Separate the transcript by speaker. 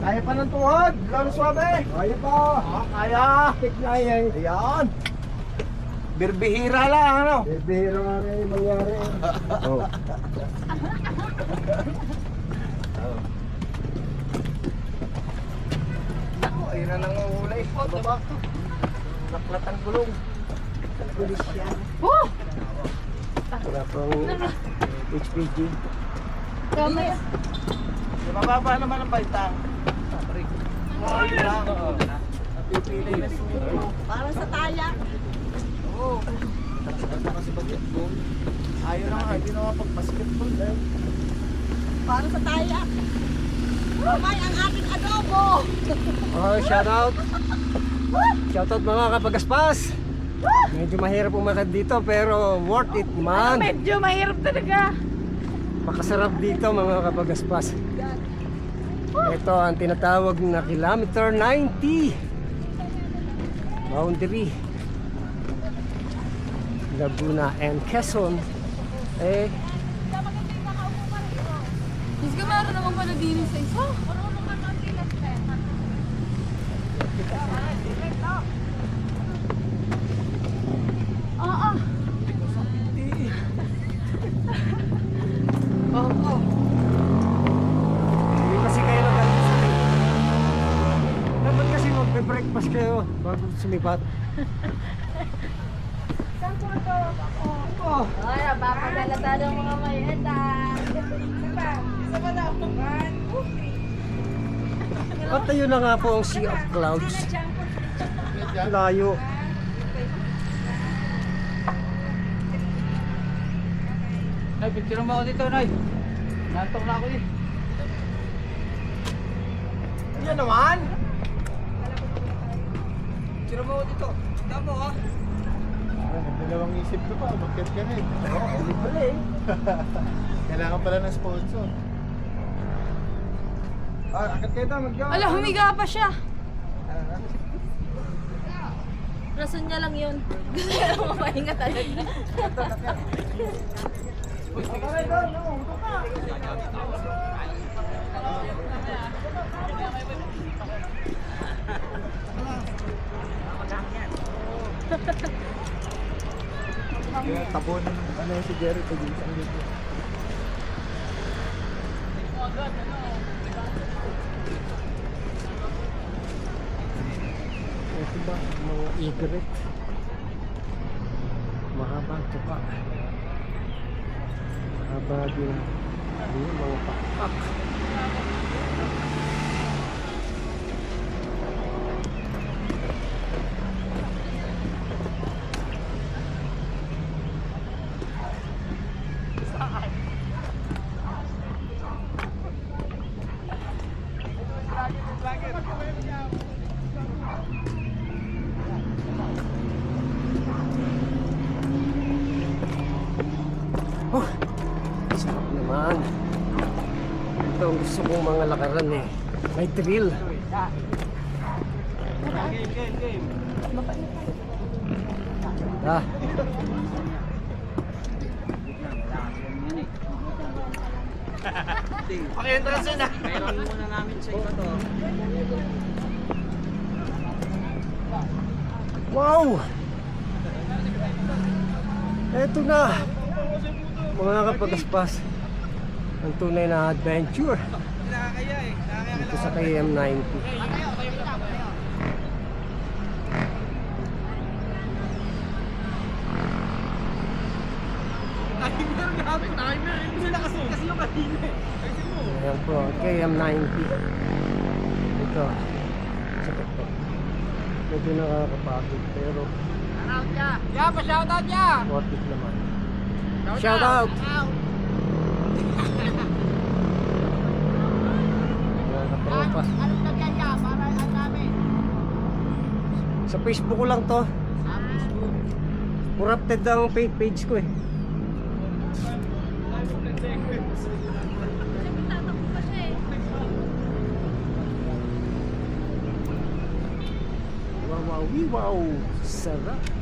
Speaker 1: Kaya pa ng tuhod, lalo swabe. Kaya pa. Kaya. Kaya. Ayan. Birbihira lang, ano? Birbihira nga rin yung mangyari. Oh. Ayun na nang uhulay. Baba. Naklatang gulong. Pulis yan.
Speaker 2: Oh!
Speaker 1: Wala pang HPG.
Speaker 2: Dami.
Speaker 1: Mababa naman ang baitang. Ay lang. Napipili na sumito.
Speaker 2: Para sa taya.
Speaker 1: Oo. Kasi basketball. Ayaw na nga, hindi na mapag-basketball dahil.
Speaker 2: Para sa taya. Mamay ang ating adobo.
Speaker 1: Oh, shout out. Shout out mga kapagaspas. Medyo mahirap umakit dito pero worth it man.
Speaker 2: Medyo mahirap talaga.
Speaker 1: Pakasarap dito mga kapagaspas. Ito ang tinatawag na kilometer 90 boundary Laguna and Quezon.
Speaker 2: Mas gamaro naman pala din sa isa. Ah. Oo.
Speaker 1: Hindi kasi kayo nag-almusal. Dapat kasi magbe-breakfast kayo bago sumipat.
Speaker 2: Saan po ito?
Speaker 1: Oh,
Speaker 2: Ay, papadala tayo ng mga mayeta. Isa pa daw.
Speaker 1: at ayun na nga po ang Sea of Clouds. Layo.
Speaker 3: Nay, picture mo ako dito, Nay. Nantok na ako eh.
Speaker 1: Yan naman.
Speaker 3: Picture mo ako dito. Tama ha.
Speaker 4: Dalawang isip ko pa, bakit ka na eh.
Speaker 1: Hindi pala eh.
Speaker 4: Kailangan pala ng sponsor.
Speaker 1: Akit kayo ito, mag-jaw.
Speaker 2: Ala, humiga pa siya. Rason niya lang yun. Gusto niya lang mamahinga talaga.
Speaker 4: Tabon, ano si Jerry, pag-iisang dito.
Speaker 1: Ito ba, mga egret. Mahaba ito pa. Mahaba din. Ano, mga pakpak. Oh, sarap naman. Ito ang gusto kong mga lakaran eh. May thrill. Ah.
Speaker 3: Paki-entrance yun ah. Meron muna namin sa iba to.
Speaker 1: Wow! Eto na! Mga kapagaspas. Ang tunay na adventure.
Speaker 3: Nakakaya eh. Nakakaya
Speaker 1: Dito sa KM90.
Speaker 3: Timer namin. Timer. Hindi nakasunod kasi yung kanina eh. Ayusin mo.
Speaker 1: Ayan po, KM90. Ito. Sakit po. Medyo nakakapagod pero
Speaker 3: Shoutout niya. Yeah, pa-shoutout niya.
Speaker 1: worth it naman. Shout out! Mga katropa.
Speaker 3: Anong lagyan niya? Para ang dami.
Speaker 1: Sa Facebook ko lang to. Corrupted ang page ko eh.
Speaker 2: Tatakbo pa siya eh.
Speaker 1: Wow, wow, wow. Sarap.